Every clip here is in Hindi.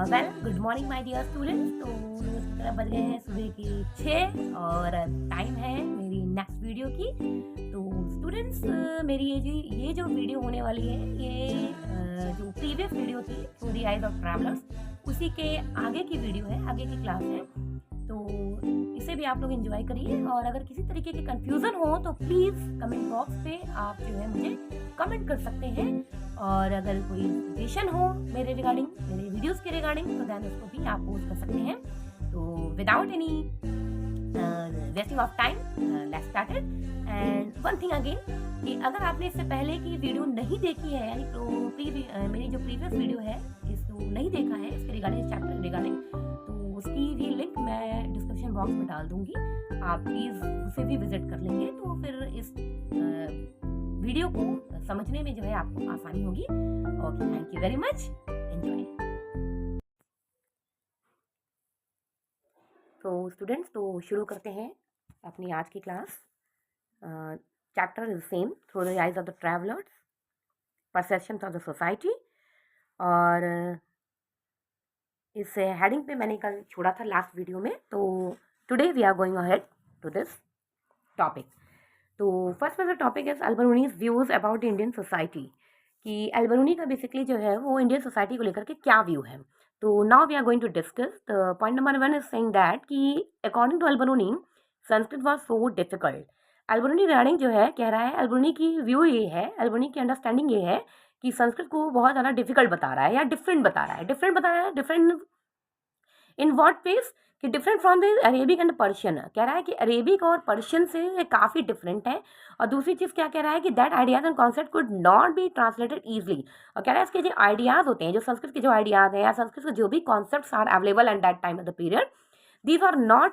Well good morning my dear students. तो बज गए हैं सुबह के 6 और टाइम है मेरी नेक्स्ट वीडियो की। तो स्टूडेंट्स मेरी ये जो वीडियो होने वाली है ये जो प्रीवियस वीडियो थी through the eyes of travellers उसी के आगे की वीडियो है, आगे की क्लास है। तो इसे भी आप लोग एंजॉय करिए और अगर किसी तरीके की कंफ्यूजन हो तो प्लीज़ कमेंट बॉक्स पे आप जो है मुझे कमेंट कर सकते हैं। और अगर कोई सजेशन हो मेरे रिगार्डिंग, मेरे वीडियोस के रिगार्डिंग, तो देन उसको भी आप पोस्ट कर सकते हैं। तो without any wasting of time let's start it. And one thing again कि अगर आपने इससे पहले की वीडियो नहीं देखी है, यानी तो मेरी जो प्रीवियस वीडियो है इसको नहीं देखा है इसके रिगार्डिंग, चैप्टर रिगार्डिंग, तो उसकी भी लिंक मैं डिस्क्रिप्शन बॉक्स में डाल दूंगी। आप प्लीज़ उसे भी विजिट कर लेंगे तो फिर इस वीडियो को समझने में जो है आपको आसानी होगी। Okay, thank you very much, enjoy. तो स्टूडेंट्स, तो शुरू करते हैं अपनी आज की class. Chapter is same, through the eyes of the travellers, perceptions of the society. और इस हेडिंग पे मैंने कल छोड़ा था लास्ट वीडियो में। तो today we are going ahead to this topic. तो फर्स्ट में the topic is Alberuni's views about Indian society, कि अल्बरूनी का बेसिकली जो है वो इंडियन सोसाइटी को लेकर के क्या व्यू है। तो now we are going to discuss. Point number 1 is saying that कि according to Alberuni Sanskrit was so difficult. Alberuni regarding जो है कह रहा है, अल्बरूनी की व्यू ये है, अल्बरूनी की अंडरस्टैंडिंग ये है कि संस्कृत को बहुत ज़्यादा डिफिकल्ट बता रहा है या डिफरेंट बता रहा है। डिफरेंट इन व्हाट वेज कि different from the Arabic and Persian. कह रहा है कि अरेबिक और पर्शियन से ये काफ़ी डिफरेंट है। और दूसरी चीज़ क्या कह रहा है कि that ideas and concept could not be translated easily. और कह रहा है इसके जो आइडियाज़ होते हैं, जो संस्कृत के जो आइडियाज़ हैं या संस्कृत के जो भी concepts are available at that time of the period, these are not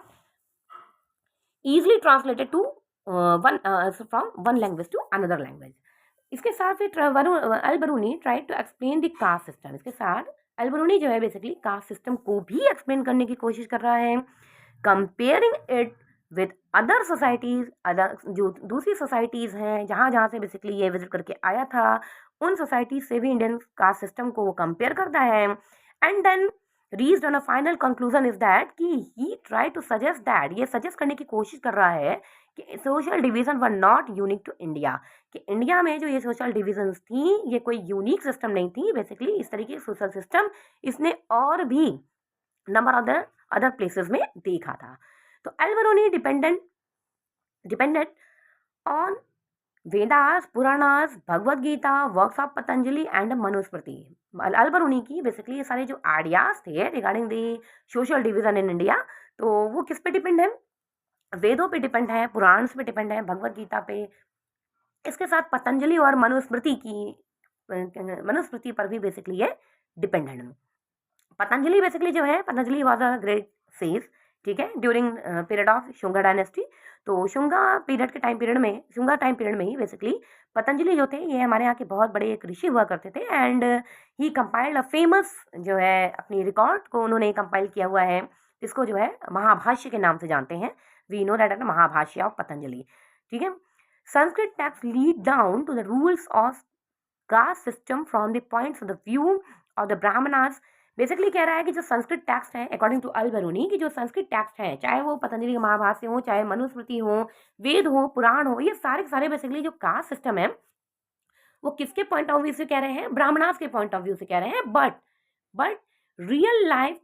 easily translated to from one language to another language. इसके साथ फिर Alberuni try to explain the caste system. इसके साथ अल-बरूनी जो है बेसिकली कास्ट सिस्टम को भी एक्सप्लेन करने की कोशिश कर रहा है, comparing it with other societies, other जो दूसरी सोसाइटीज़ हैं जहाँ जहाँ से बेसिकली ये विजिट करके आया था, उन सोसाइटीज़ से भी इंडियन कास्ट सिस्टम को वो कंपेयर करता है। And then reached on a final conclusion is that कि he try to suggest that, ये सजेस्ट करने की कोशिश कर रहा है कि social division were not unique to India, कि इंडिया में जो ये सोशल डिविजन्स थी ये कोई यूनिक सिस्टम नहीं थी। बेसिकली इस तरीके के सोशल सिस्टम इसने और भी number of the other places में देखा था। तो Alberuni depended on Vedas, Puranas, Bhagavad Gita, works of Patanjali and Manusmriti. Alberuni की बेसिकली ये सारे जो आइडियाज थे regarding the social division in India, तो वो किस पे डिपेंड है? वेदों पे डिपेंड है, पुराण्स पे डिपेंड है, भगवद गीता पे, इसके साथ पतंजलि और मनुस्मृति पर भी बेसिकली ये डिपेंडेंट है। पतंजलि बेसिकली जो है, Patanjali was a great sage, ठीक है, during period of Shunga dynasty. तो शुंगा टाइम पीरियड में ही बेसिकली पतंजलि जो थे ये हमारे यहाँ के बहुत बड़े एक ऋषि हुआ करते थे। And he compiled a famous जो है अपनी रिकॉर्ड को उन्होंने कंपाइल किया हुआ है, जिसको जो है महाभाष्य के नाम से जानते हैं। We know that as Mahabhashya of Patanjali, ठीक है। Sanskrit text lead down to the rules of caste system from the points of the view of the Brahmanas. Basically कह रहा है कि जो संस्कृत टेक्स्ट है अकॉर्डिंग टू अल-बरूनी की, जो संस्कृत टेक्स्ट है, चाहे वो पतंजलि महाभाष्य हो, चाहे मनुस्मृति हो, वेद हो, पुराण हो, ये सारे सारे बेसिकली जो कास्ट सिस्टम है वो किसके पॉइंट ऑफ व्यू से कह रहे हैं? ब्राह्मणास के पॉइंट ऑफ व्यू से कह रहे हैं। But real life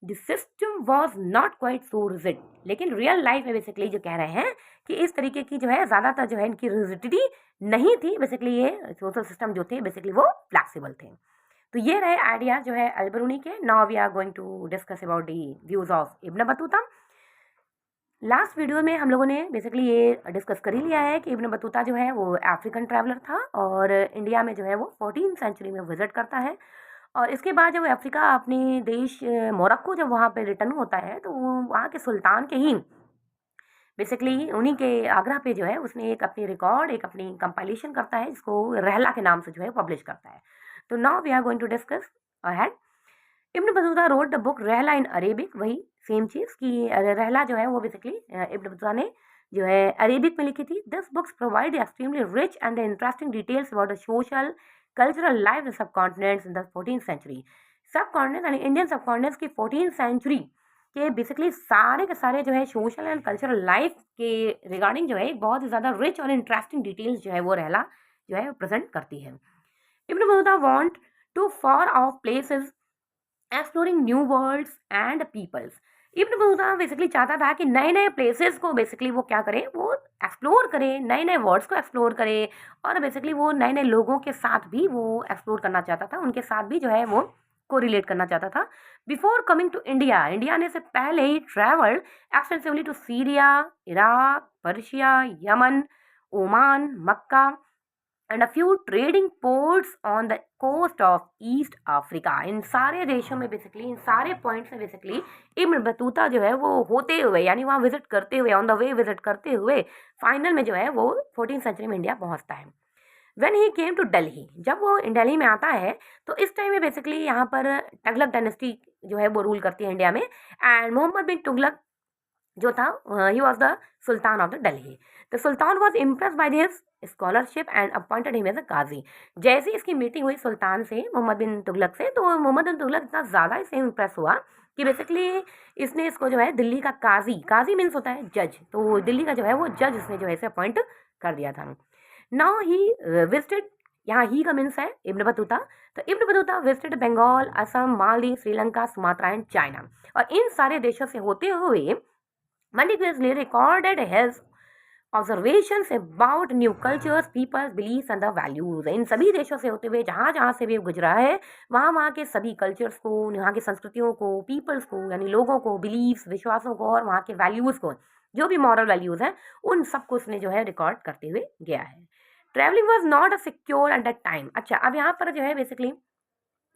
the system was not quite so rigid. लेकिन रियल लाइफ में बेसिकली जो कह रहे हैं कि इस तरीके की जो है ज़्यादातर जो है इनकी रिजिडिटी नहीं थी। बेसिकली ये सोशल सिस्टम जो थे बेसिकली वो फ्लैक्सीबल थे। तो ये रहे आइडिया जो है अल-बरूनी के। Now we are going to discuss about the views of Ibn Battuta. Last video में हम लोगों ने बेसिकली ये डिस्कस कर ही लिया है कि इब्न बतूता जो है वो अफ्रीकन ट्रैवलर था और इंडिया में जो है वो 14th सेंचुरी में विजिट करता है। और इसके बाद जब अफ्रीका अपने देश मोरक्को जब वहाँ पे रिटर्न होता है तो वहाँ के सुल्तान के ही बेसिकली उन्हीं के आग्रह पे जो है उसने एक अपनी कंपाइलेशन करता है, जिसको रहला के नाम से जो है पब्लिश करता है। तो now we are going to discuss ahead. Ibn Battuta wrote the book Rihla in Arabic, वही सेम चीज़ कि रहला जो है वो बेसिकली इब्न बतूता ने जो है अरेबिक में लिखी थी। This books provide extremely rich and interesting details about the social cultural life in subcontinents in the 14th century. Subcontinent यानी इंडियन सब कॉन्टिनेंट्स की 14th सेंचुरी के बेसिकली सारे के सारे जो है सोशल एंड कल्चरल लाइफ के रिगार्डिंग जो है एक बहुत ही ज़्यादा रिच और इंटरेस्टिंग डिटेल्स जो है वो रहला जो है प्रेजेंट करती है। Ibn Battuta want to far off places exploring new worlds and peoples. Ibn Battuta basically चाहता था कि नए नए प्लेसेस को बेसिकली वो क्या करे, वो एक्सप्लोर करे, नए नए वर्ड्स को एक्सप्लोर करे और बेसिकली वो नए नए लोगों के साथ भी वो एक्सप्लोर करना चाहता था, उनके साथ भी जो है वो को रिलेट करना चाहता था। Before coming to India, India आने से पहले ही travelled extensively to Syria, Iraq, Persia, Yemen, Oman, Mecca and a few trading ports on the coast of East Africa. इन सारे देशों में बेसिकली, इन सारे पॉइंट्स में बेसिकली इब्न बतूता जो है वो होते हुए यानी वहाँ विजिट करते हुए, ऑन द वे विजिट करते हुए फाइनल में जो है वो 14th सेंचुरी में इंडिया पहुँचता है। When he came to Delhi, जब वो दिल्ली में आता है तो इस टाइम में बेसिकली यहाँ पर तुगलक डायनेस्टी जो है वो रूल करती है इंडिया में, एंड मोहम्मद बिन तुगलक जो था ही was the sultan of the Delhi. The sultan was impress by this scholarship and appointed him as a qazi. जैसे इसकी मीटिंग हुई सुल्तान से, मोहम्मद बिन तुगलक से, तो मोहम्मद बिन तुगलक इतना ज़्यादा इससे इम्प्रेस हुआ कि बेसिकली इसने इसको जो है दिल्ली का काजी, काजी मीन्स होता है जज, तो दिल्ली का जो है वो जज इसने जो है इसे अपॉइंट कर दिया था। नाउ ही विजिटेड, यहाँ ही का मीन्स है इब्न बतूता, तो Ibn Battuta visited Bengal, Assam, Mali, Sri Lanka, Sumatra and China, और इन सारे देशों से होते हुए meticulously recorded his observations about new cultures, peoples, beliefs and the values। इन सभी देशों से होते हुए जहाँ जहाँ से भी गुजरा है वहाँ वहाँ के सभी कल्चर्स को, वहाँ की संस्कृतियों को, पीपल्स को यानी लोगों को, बिलीव्स, विश्वासों को और वहाँ के वैल्यूज़ को, जो भी मॉरल वैल्यूज़ हैं उन सबको उसने जो है रिकॉर्ड करते हुए गया है। Travelling was not a secure eight that time. अच्छा, अब यहाँ पर जो है बेसिकली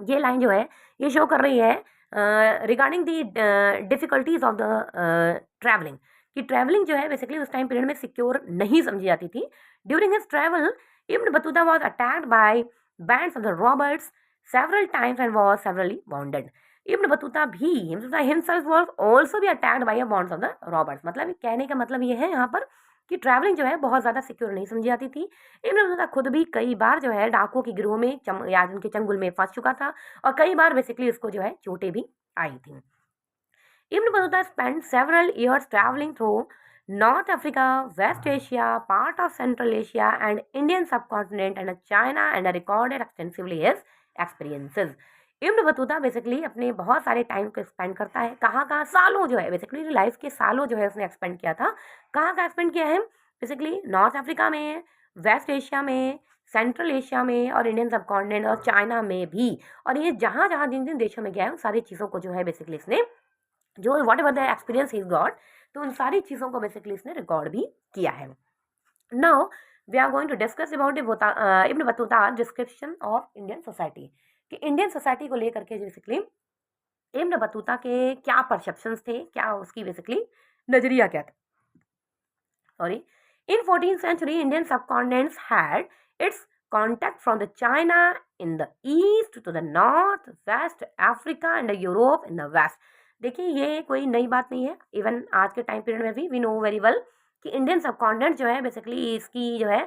ये लाइन जो है ये शो कर रही है regarding the difficulties of the travelling, कि ट्रैवलिंग जो है बेसिकली उस टाइम पीरियड में सिक्योर नहीं समझी जाती थी। During his travel Ibn Battuta was attacked by bands of the Roberts several times and was severally bounded. Ibn Battuta भी हिमसेल्फ वाज आल्सो भी attacked by bonds of the Roberts. मतलब कहने का मतलब ये है यहाँ पर कि ट्रैवलिंग जो है बहुत ज़्यादा सिक्योर नहीं समझी जाती थी। इब्न बतूता खुद भी कई बार जो है डाकुओं के गिरोह में या उनके चंगुल में फंस चुका था और कई बार बेसिकली उसको जो है चोटें भी आई थी। Ibn Battuta spent several years traveling through North Africa, West Asia, part of Central Asia and Indian subcontinent and China, and recorded extensively his experiences। Ibn Battuta basically अपने बहुत सारे टाइम को स्पेंड करता है, कहाँ कहाँ, सालों जो है बेसिकली लाइफ के सालों जो है उसने एक्सपेंड किया था। कहाँ कहाँ एक्सपेंड किया है, बेसिकली नॉर्थ अफ्रीका में, वेस्ट एशिया में, सेंट्रल एशिया में और इंडियन सब कॉन्टिनेंट और चाइना में भी। और ये जहाँ जहाँ जिन जिन देशों में गया है उन सारी चीज़ों को जो है बेसिकली इसने जो what ever the experience he got, तो उन सारी चीज़ों को बेसिकली इसने रिकॉर्ड भी किया है। Now we are going to discuss about Ibn Battuta description of Indian society, कि इंडियन सोसाइटी को लेकर के बेसिकली इब्न बतूता के क्या परसेप्शंस थे, क्या उसकी बेसिकली नजरिया क्या था। Sorry, in 14th century Indian subcontinents had its contact from the China in the east to the north, west Africa and the Europe in the west। देखिए ये कोई नई बात नहीं है, इवन आज के टाइम पीरियड में भी वी नो वेरी वेल कि इंडियन सबकॉन्टिनेंट जो है बेसिकली इसकी जो है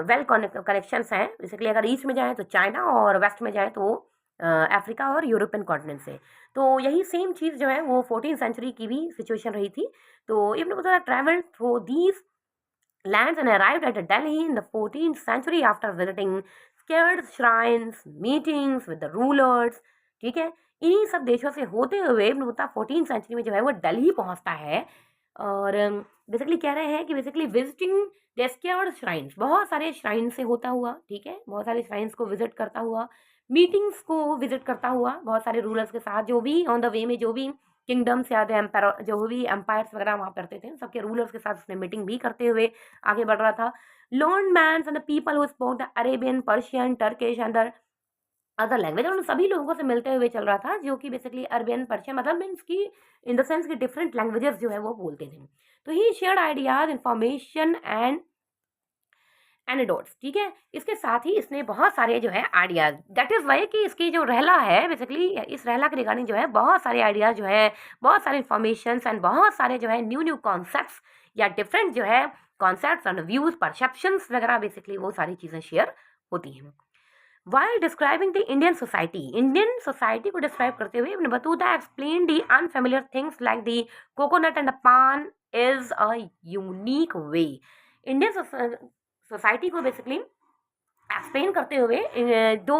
वेल कनेक्शंस हैं। बेसिकली अगर ईस्ट में जाए तो चाइना और वेस्ट में जाए तो अफ्रीका और यूरोपियन कॉन्टिनेंट से। तो यही सेम चीज़ जो है वो 14th सेंचुरी की भी सिचुएशन रही थी। तो Ibn Battuta travel through these lands and arrived at Delhi in the 14th century after visiting scared shrines, meetings with the rulers। ठीक है, इन्हीं सब देशों से होते हुए इब्न बतूता 14th सेंचुरी में जो है वो दिल्ली पहुंचता है और बेसिकली कह रहे हैं कि basically visiting the scared shrines, बहुत सारे श्राइन से होता हुआ, ठीक है, बहुत सारे श्राइन्स को विजिट करता हुआ, मीटिंग्स को विजिट करता हुआ बहुत सारे रूलर्स के साथ, जो भी ऑन द वे में जो भी किंगडम्स या एम्पायर जो भी एम्पायर्स वगैरह वहाँ करते थे सबके रूलर्स के साथ उसने मीटिंग भी करते हुए आगे बढ़ रहा था। Learned men and the people who spoke the Arabian, Persian, Turkish and other language, और उन सभी लोगों से मिलते हुए चल रहा था जो कि बेसिकली अरबियन, पर्शियन मतलब मीन्स की इन द सेंस कि डिफरेंट लैंग्वेजेस जो है वो बोलते थे। तो ही शेयर्ड आइडियाज, इंफॉर्मेशन एंड एनेडोट्स। ठीक है, इसके साथ ही इसने बहुत सारे जो है आइडियाज, दैट इज़ वाई कि इसकी जो रहला है बेसिकली इस रहला के रिगार्डिंग जो है बहुत सारे आइडियाज जो है, बहुत सारे इन्फॉर्मेशन एंड बहुत सारे जो है न्यू कॉन्सेप्ट्स या डिफरेंट जो है कॉन्सेप्ट्स एंड व्यूज, परसेप्शंस वगैरह बेसिकली वो सारी चीज़ें शेयर होती हैं। While describing the Indian society को describe करते हुए Ibn Battuta explained the unfamiliar things like the coconut and the pan is a unique way. Indian society को basically एक्सप्लेन करते हुए दो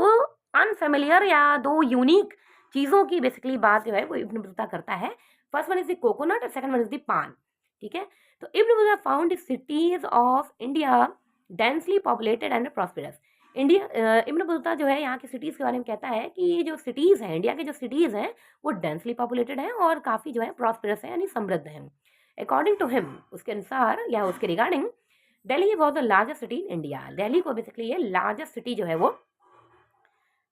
अनफेमिलियर या दो यूनिक चीज़ों की बेसिकली बात जो है वो इब्न बतूता करता है. First one is the coconut और सेकंड वन इज द पान. ठीक है, तो Ibn Battuta found the cities of India densely populated and prosperous. India Ibn Battuta जो है यहाँ की सिटीज़ के बारे में कहता है कि ये जो सिटीज़ हैं, इंडिया के जो सिटीज़ हैं वो डेंसली पॉपुलेटेड हैं और काफ़ी जो है प्रॉस्पेरस है यानी समृद्ध हैं. अकॉर्डिंग टू हिम, उसके अनुसार या उसके regarding, Delhi was the largest city in India. Delhi को बेसिकली ये लार्जेस्ट सिटी जो है वो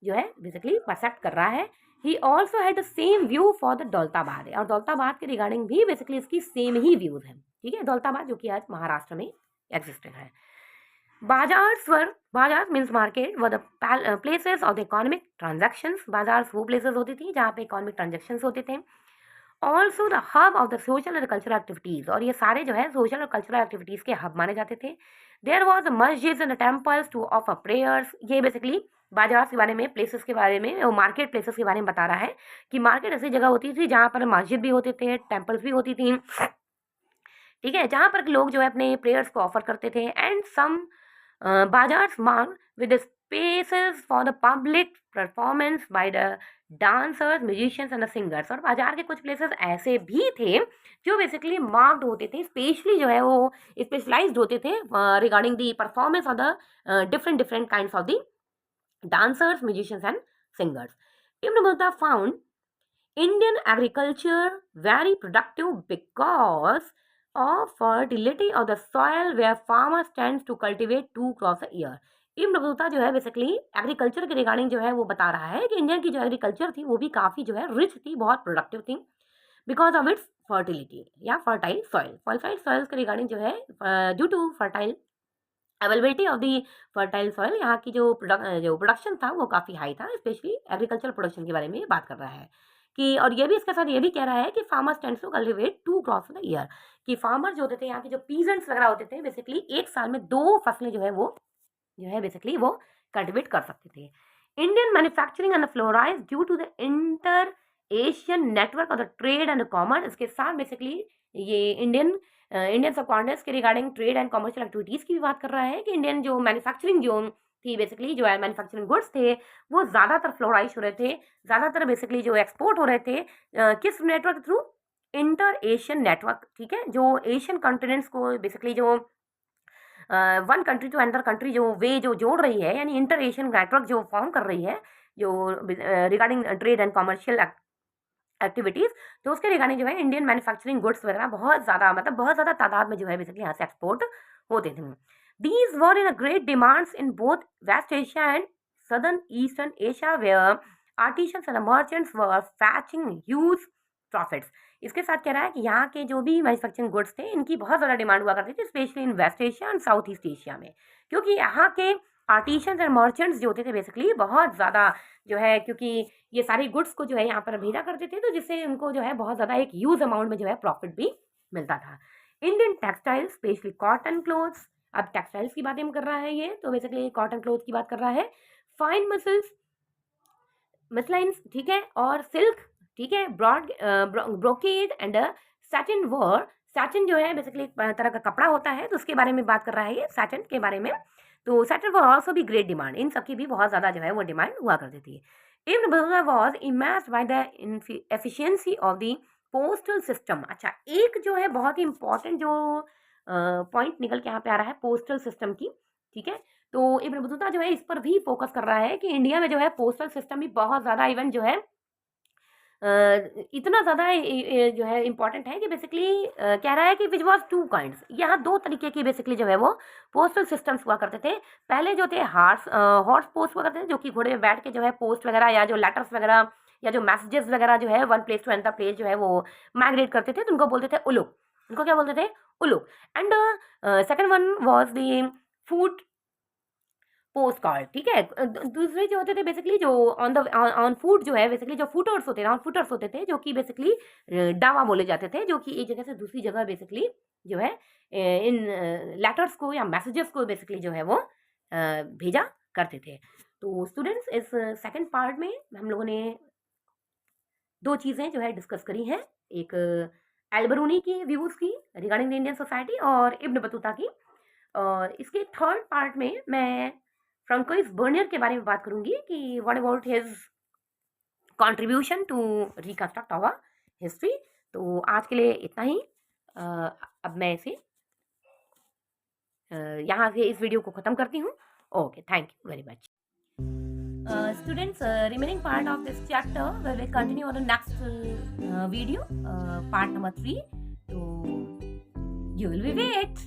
जो है बेसिकली परसेप्ट कर रहा है. He also had the same view for the Daulatabad. और दौलताबाद के रिगार्डिंग भी बेसिकली इसकी सेम ही व्यूज हैं. ठीक है, दौलताबाद जो कि आज महाराष्ट्र में एग्जिस्टेड है. बाजार means market were the places of the economic transactions. बाजार वो प्लेसेस होती थी जहाँ पे इकोनॉमिक ट्रांजेक्शंस होते थे. Also the hub of the social and cultural activities. और ये सारे जो है सोशल और कल्चरल एक्टिविटीज़ के हब माने जाते थे. There was a masjid and temples to offer prayers. ये बेसिकली बाजार के बारे में, प्लेसेस के बारे में, मार्केट प्लेसेस के बारे में बता रहा है कि मार्केट ऐसी जगह होती थी जहाँ पर मस्जिद भी होते थे, टेम्पल्स भी होती थी. ठीक है, जहाँ पर लोग जो है अपने प्रेयर्स को ऑफर करते थे. And some bazaars marked with spaces for the public performance by the dancers, musicians and the singers. और बाजार के कुछ प्लेसेस ऐसे भी थे जो बेसिकली मार्क्ड होते थे, स्पेशली जो है वो स्पेशलाइज्ड होते थे regarding the performance of the different kinds of the dancers, musicians and singers. Ibn Battuta found Indian agriculture very productive because of fertility of the soil where farmers tends to cultivate 2 crops a year. Ibn Battuta जो है बेसिकली एग्रीकल्चर के रिगार्डिंग जो है वो बता रहा है कि इंडिया की जो एग्रीकल्चर थी वो भी काफ़ी जो है रिच थी, बहुत प्रोडक्टिव थी, बिकॉज ऑफ इट्स फर्टिलिटी या फर्टाइल सॉइल. फर्टाइल सॉइल्स के रिगार्डिंग जो है due to fertile availability of the fertile soil, यहाँ की जो प्रोडक्शन था वो काफ़ी हाई था. स्पेशली एग्रीकल्चर प्रोडक्शन के बारे में बात कर रहा है कि, और ये भी इसके साथ ये भी कह रहा है कि farmers tends to cultivate 2 crops in year. कि फार्मर जो होते थे, यहाँ के जो पीजेंट्स वगैरह होते थे, बेसिकली एक साल में 2 फसलें जो है वो बेसिकली वो कल्टिवेट कर सकते थे. Indian manufacturing and flourish due to the inter Asian network of the trade and commerce. इसके साथ बेसिकली ये इंडियन सब कॉन्टिनेंट्स के regarding trade and commercial activities की भी बात कर रहा है कि इंडियन जो मैन्युफैक्चरिंग जो थी, बेसिकली जो है मैन्युफैक्चरिंग गुड्स थे वो ज़्यादातर फ्लोराइज हो रहे थे, ज़्यादातर बेसिकली जो एक्सपोर्ट हो रहे थे किस network through? Inter Asian network. ठीक है, जो एशियन कॉन्टिनेंट्स को बेसिकली जो one country to another country जो वे जो जोड़ रही है, यानी इंटर एशियन नेटवर्क जो फॉर्म कर रही है जो regarding trade and commercial activities, तो उसके रिगार्डिंग जो है इंडियन मैन्युफैक्चरिंग गुड्स वगैरह बहुत ज़्यादा तादाद में जो है बेसिकली यहाँ से एक्सपोर्ट होते थे. These were in a great demands in both West Asia and southern eastern Asia where artisans and merchants were fetching huge profits. इसके साथ कह रहा है कि यहाँ के जो भी मैन्युफैक्चरिंग गुड्स थे इनकी बहुत ज़्यादा डिमांड हुआ करती थी, specially in West Asia and South East Asia में, क्योंकि यहाँ के आर्टिशंस एंड मर्चेंट्स जो होते थे बेसिकली बहुत ज़्यादा जो है, क्योंकि ये सारी गुड्स को जो है यहाँ पर भेजा करते थे, तो जिससे उनको जो है बहुत ज़्यादा एक ह्यूज अमाउंट में जो है प्रॉफिट भी मिलता था. Indian textiles specially cotton clothes. अब टेक्सटाइल्स की बातें कर रहा है ये, तो बेसिकली कॉटन क्लोथ की बात कर रहा है. फाइन मसलाइंस, ठीक है, और सिल्क, ठीक है, brocade and satin were. Satin जो है बेसिकली एक तरह का कपड़ा होता है, तो उसके बारे में बात कर रहा है ये सैटिन के बारे में. तो सैटिन वर ऑल्सो भी ग्रेट डिमांड. इन सबकी भी बहुत ज़्यादा जो है वो डिमांड हुआ करती थी. Ibn Battuta was impressed by the efficiency of the postal system. अच्छा, एक जो है बहुत ही इंपॉर्टेंट जो पॉइंट निकल के यहाँ पे आ रहा है पोस्टल सिस्टम की. ठीक है, तो इब्न बतूता जो है इस पर भी फोकस कर रहा है कि इंडिया में जो है पोस्टल सिस्टम भी बहुत ज़्यादा इवन जो है इतना ज़्यादा जो है इम्पॉर्टेंट है कि बेसिकली कह रहा है कि विच वॉज 2 काइंड्स. यहाँ 2 तरीके की बेसिकली जो है वो पोस्टल सिस्टम्स हुआ करते थे. पहले जो थे हॉर्स पोस्ट हुआ करते थे, जो कि घोड़े में बैठ के जो है पोस्ट वगैरह या जो लेटर्स वगैरह या जो मैसेजेस वगैरह जो है one place to another place जो है वो माइग्रेट करते थे, तो उनको बोलते थे उलुक. उनको क्या बोलते थे? Uluk. And second one was the food post card. ठीक है, दूसरे जो होते थे बेसिकली जो ऑन फूड जो है बेसिकली जो फूटर्स होते थे, ऑन फूटर्स होते थे, जो कि बेसिकली डावा बोले जाते थे, जो कि एक जगह से दूसरी जगह बेसिकली जो है इन लेटर्स को या मैसेजेस को बेसिकली जो है वो भेजा करते थे. तो स्टूडेंट्स, इस सेकंड पार्ट में हम लोगों ने दो चीज़ें जो है डिस्कस करी हैं, एक एल्बरूनी की व्यूज़ की रिगार्डिंग द इंडियन सोसाइटी और इब्न बतूता की। और इसके थर्ड पार्ट में मैं फ्रांकोइस बर्नियर के बारे में बात करूंगी कि what about his contribution to reconstruct our history. तो आज के लिए इतना ही। अब मैं इसे यहाँ से इस वीडियो को ख़त्म करती हूँ। Okay, thank you very much. Students, remaining part of this chapter we will continue on the next video, part number 3. So you will be wait.